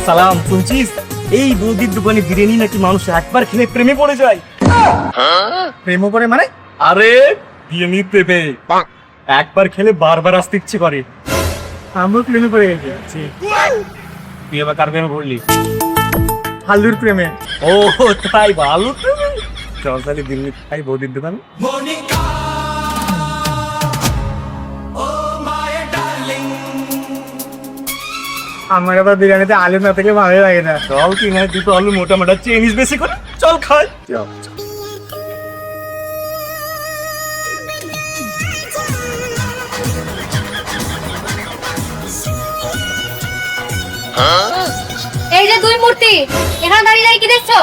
সালাম। শুনছিস এই বৌদির দোকানে বিরিয়ানি নাকি মানুষ একবার খেলে প্রেমে পড়ে যায়। প্রেমও করে মানে? আরে বিরিয়ানি প্রেমে একবার খেলে বারবার আসতে ইচ্ছে করে। আমিও প্রেমে পড়ে গেছি। তুই আবার কার প্রেমে পড়লি? আলুর প্রেমে। ও তাই, ভালো প্রেমে। চল তাহলে বিরিয়ানি খাই বৌদির দোকানে। আমার আবার বিরিয়ানিতে আলু না থেকে ভালো লাগে না। চল কি না, দুটো আলু মোটা মোটা চিনিস বেশি করে, চল খাই। চল এই যে দুই মূর্তি এখানে দাঁড়িয়ে দাঁড়িয়ে কি দেখছো?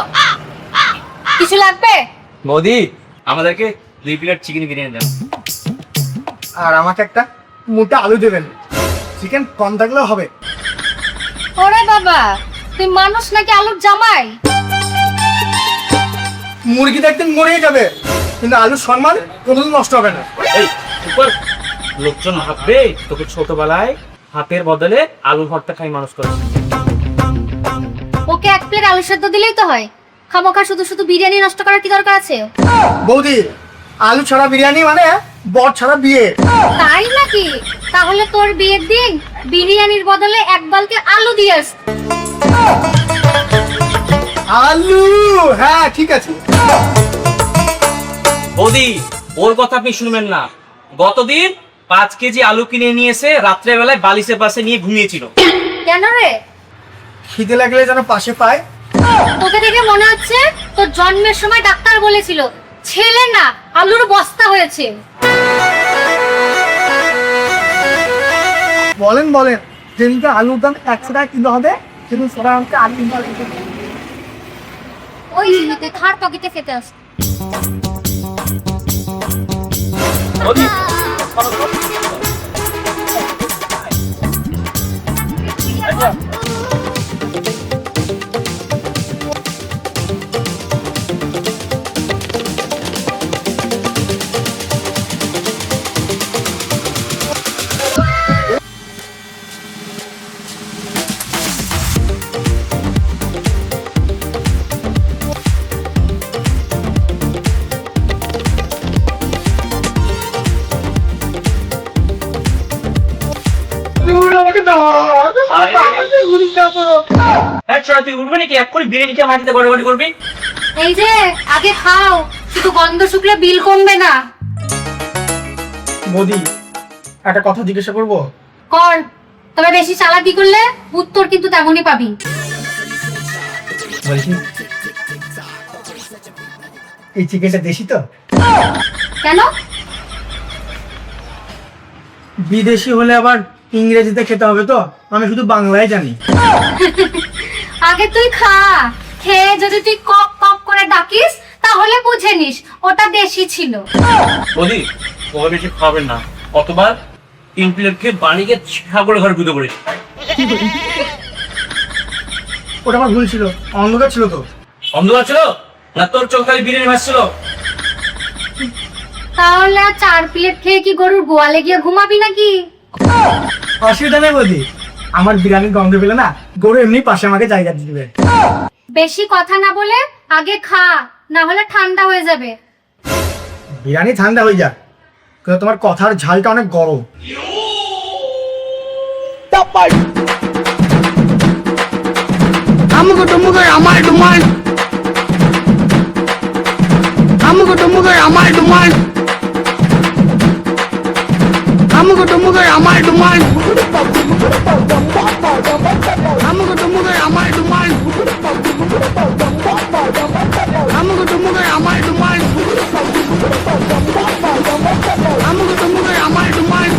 কিছু লাগবে? বৌদি আমাদেরকে 2 প্লেট চিকেন বিরিয়ানি দেন। আর আমাকে একটা মোটা আলু দেবেন। চিকেন কম থাকলেও হবে। ওরে বাবা, তুই মানুষ নাকি আলুর জামাই? মুরগি তো একদিন মরে যাবে, কিন্তু আলুর সম্মান কোনোদিন নষ্ট হবে না। এই উপর লোকজন ভাববে তোকে ছোটবেলায় হাতের বদলে আলু ভর্তা খাই মানুষ করে। ওকে 1 প্লেট আলু সেদ্ধ দিলেই তো হয়, খামোখা শুধু শুধু বিরিয়ানি নষ্ট করার কি দরকার আছে? বৌদি, আলু ছাড়া বিরিয়ানি মানে বর ছাড়া বিয়ে। তাই নাকি? তাহলে তোর বিয়ের দিন বিরিয়ানির বদলে 1 বালতি আলু দিয়েস। আলু, হ্যাঁ ঠিক আছে। বৌদি ওর কথা আপনি শুনবেন না। গতদিন 5 কেজি আলু কিনে নিয়ে এসে রাত্রে বেলায় বালিশের পাশে নিয়ে ঘুমিয়েছিল। কেন রে? খিদে লাগলে যেন পাশে পায়। তোকে দেখে মনে হচ্ছে তোর জন্মের সময় ডাক্তার বলেছিল ছেলে না আলুর বস্তা হয়েছে। বলেন বলেন, যেদিনকে আলুর দাম 100 টাকা কিলো হবে সেদিন সবাই আমাকে আলু কিনতে আসবে। ওই তুই থার পকেটে খেতে আস। বৌদি তুই উঠবে নাকি? এক করে বিরিয়ানিটা মাটিতে গড়াগড়ি করবি। এই যে আগে খাও, শুধু গন্ধ শুকলে বিল কমবে না। বৌদি, একটা কথা জিজ্ঞাসা করবো? কর, তবে বেশি চালাকি করলে উত্তর কিন্তু তেমনই পাবি। বলছি, এই চিকেনটা দেশি তো? কেন? বিদেশি হলে আবার ইংরেজিতে খেতে হবে তো, আমি শুধু বাংলায় জানি। আগে তুই খা, খেয়ে যদি তুই কক কক করে ডাকিস তাহলে বুঝে নিস ওটা দেশি ছিল। বৌদি ওভাবে বেশি খাবেন না, কতবার 3 প্লেট খেয়ে বাড়িকে ছাগলের ঘরে ঢুকে পড়েছে। ওটা আমার ভুল ছিল, অন্ধকার ছিল তো। অন্ধকার ছিল না তোর চোখ খালি বিরিয়ানি ভাসছিল? তাহলে আর 4 প্লেট খেয়ে কি গরুর গোয়ালে গিয়ে ঘুমাবি নাকি? অসুবিধা নেই বৌদি, আমার বিরিয়ানির গন্ধ পেলে না গরু এমনি পাশে আমাকে জায়গা দিয়ে দিবে। বেশি কথা না বলে আগে খা, না হলে ঠান্ডা হয়ে যাবে। বিরিয়ানি ঠান্ডা হয়ে যাক, কিন্তু তোমার কথার ঝালটা অনেক গরম। আমুকো টুমুকো আমার ডুমান, আমুকো টুমুকো আমার ডুমান, আমুকো টুমুকো আমার ডুমান, আমুকো টুমুকো আমার ডুমান, আমুকো টুমুকো আমার ডুমান, আমুকো টুমুকো আমার ডুমান।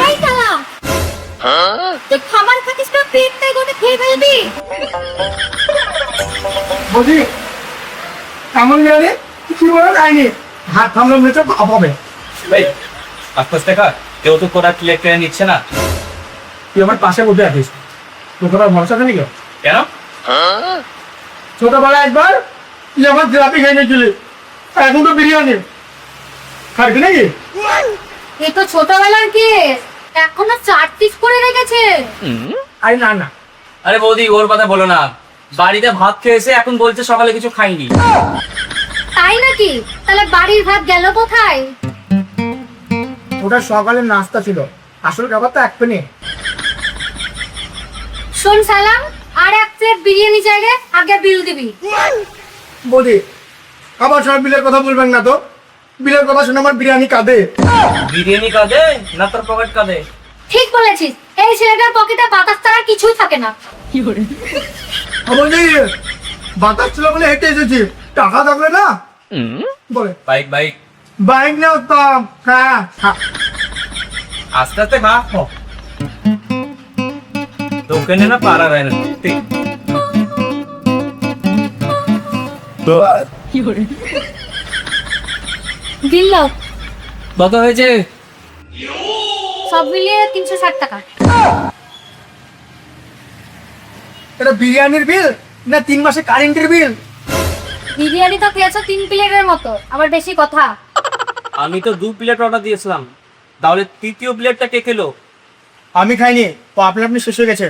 এই শালা, তুই খাবার খাতিস না, পেটটাই গোটে খেয়ে ফেলবি। বলছি এমন বিরিয়ানি কি বলো খাইনি, হাত থামলে মনে হচ্ছে ভাব হবে। ভাই আস্তে আস্তে খা, কেউ তো তোরা প্লেট টেনে নিচ্ছে না। তুই আমার পাশে বসে আছিস, তোর কথা ভরসা নেই কেউ? কেন? ছোটবেলায় একবার তুই আমার জিলাপি খেয়ে নিয়েছিলি, এখন তো বিরিয়ানি খাবি নাকি? এ তো ছোটবেলার কেস, এখনো 4 পিস করে রেখেছে। আরে না না, আরে বৌদি ওর কথা বলো না, বাড়িতে ভাত খেয়েছে এখন বলছে সকালে কিছু খাইনি। তাই নাকি? তাহলে বাড়ির ভাত গেল কোথায়? ওটা সকালের নাস্তা ছিল, আসল খাবার তো এক পেনি। শোন সালাম, আর এক প্লেট বিরিয়ানি চাইলে আগে বিল দিবি। বৌদি আবার সব বিলের কথা বলবেন না তো, বিলের কথা শুনে আমার বিরিয়ানি কাঁদে। বিরিয়ানি কাঁদে না তোর পকেট কাঁদে? ঠিক বলেছিস, এই ছেলেটার পকেটে বাতাস ছাড়া কিছুই থাকে না। বৌদি বাতাস ছিল বলে হেঁটে এসেছি, টাকা থাকলে না বলে বাইক বাইক বাইক না উঠতাম। হ্যাঁ হ্যাঁ। আস্তে আস্তে খা। দোকানে না পারা যায় না। বিল দাও। কত হয়েছে? সব মিলিয়ে 360 টাকা। এটা বিরিয়ানির বিল না 3 মাসে কারেন্টের বিল? বিরিয়ানি তো খেয়েছো 3 প্লেটের মতো, আবার বেশি কথা। আমি তো 2 প্লেট অর্ডার দিয়েছিলাম, তাহলে তৃতীয় প্লেটটা কে খেলো? আমি খাইনি, ও আপনি শেষ হয়ে গেছে।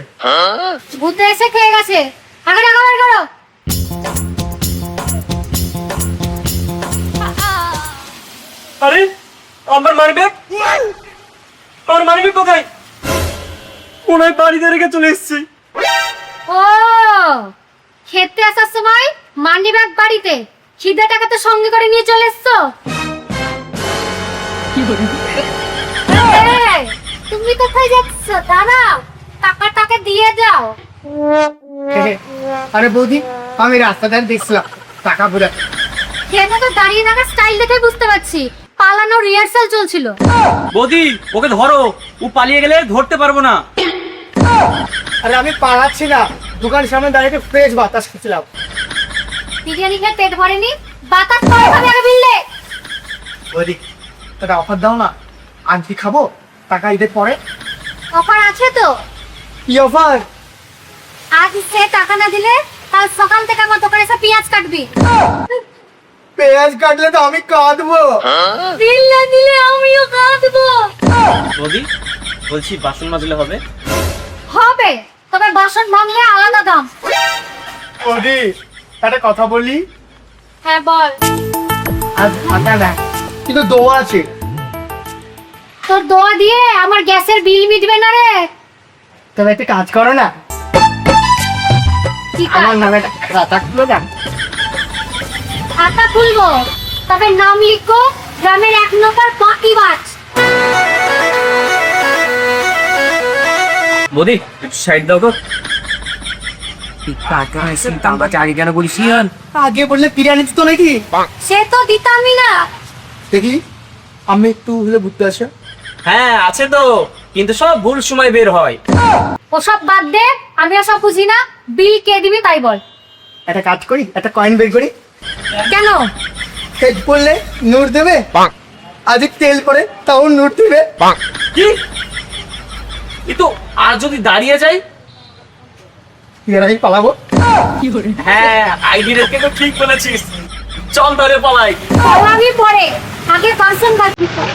ভূতে এসে খেয়ে গেছে। আগে টাকা বের করো। আরে আমার মানিব্যাগ, আমার মানিব্যাগ কোথায়? ওনার বাড়িতে রেখে চলে এসেছি। ও, খেতে আসার সময় মানি ব্যাগ বাড়িতে, খিদে টাকা তো সঙ্গে করে নিয়ে চলে এসছো। এই, তুমি কোথায় যাচ্ছ? দাঁড়াও, টাকাটাকে দিয়ে যাও। আরে বৌদি আমি রাস্তাটা দেখছিলাম, টাকা পুরো। খেতে তো দাঁড়িয়ে থাকা স্টাইল দেখে বুঝতে পারছি পালানোর রিহার্সাল চলছিল। বৌদি ওকে ধরো, ও পালিয়ে গেলে ধরতে পারবো না। আরে আমি পালাচ্ছি না, দোকানের সামনে দাঁড়িয়ে ফ্রেশ বাতাস খেছিলাম। বিরিয়ানি খেয়ে পেট ভরেনি, বাতাস পরে খাবে, আগে বিল দে। বৌদি একটা অফার দাও না, আংটি খাবো, টাকা ঈদের পরে। অফার আছে তো। কি অফার? আজ সে টাকা না দিলে কাল সকাল থেকে আমার দোকানে এসে পেঁয়াজ কাটবি। পেঁয়াজ কাটলে তো আমি কাঁদবো। বিল না দিলে আমিও কাঁদবো। বৌদি বলছি বাসন মাজলে হবে? হবে, তবে বাসন ভাঙলে আলাদা দাম। বৌদি একটা কথা বলি, হ্যাঁ বল। আজ ফাঁকা না কিন্তু দোয়া আছে। তোর দোয়া দিয়ে আমার গ্যাসের বিল মিটবে না রে। তবে একটা কাজ করো না, ঠিক আমার আছে, নামে খাতা খুলে দাও। খাতা খুলবো, তবে নাম লিখো গ্রামের 1 নম্বর পাকি বাজ। বৌদি একটু সাইড দাও তো। টাকা এসে দামটা আগে কেন বলিস? আগে বললে বিরিয়ানি তো নাকি? সে তো দিতামই না। দেখি আমি একটু হলে ঘুরতে আসো। হ্যাঁ আছে তো, কিন্তু সব ভুল সময় বের হয়। ওসব বাদ দে, আমি ওসব বুঝি না। বিল কে দিবি তাই বল। একটা কাজ করি, একটা কয়েন বের করি, কেন? হেড পড়লে নূর দেবে, আজ তেল পরে তাও নূর দেবে। কি? এ তো আর যদি দাঁড়িয়ে যাই? আমি পালাবো। হ্যাঁ আইডি রেখে তো ঠিক বলেছিস, চল ধরে পালাই। আমি পরে, আগে বাসন বাকি কর।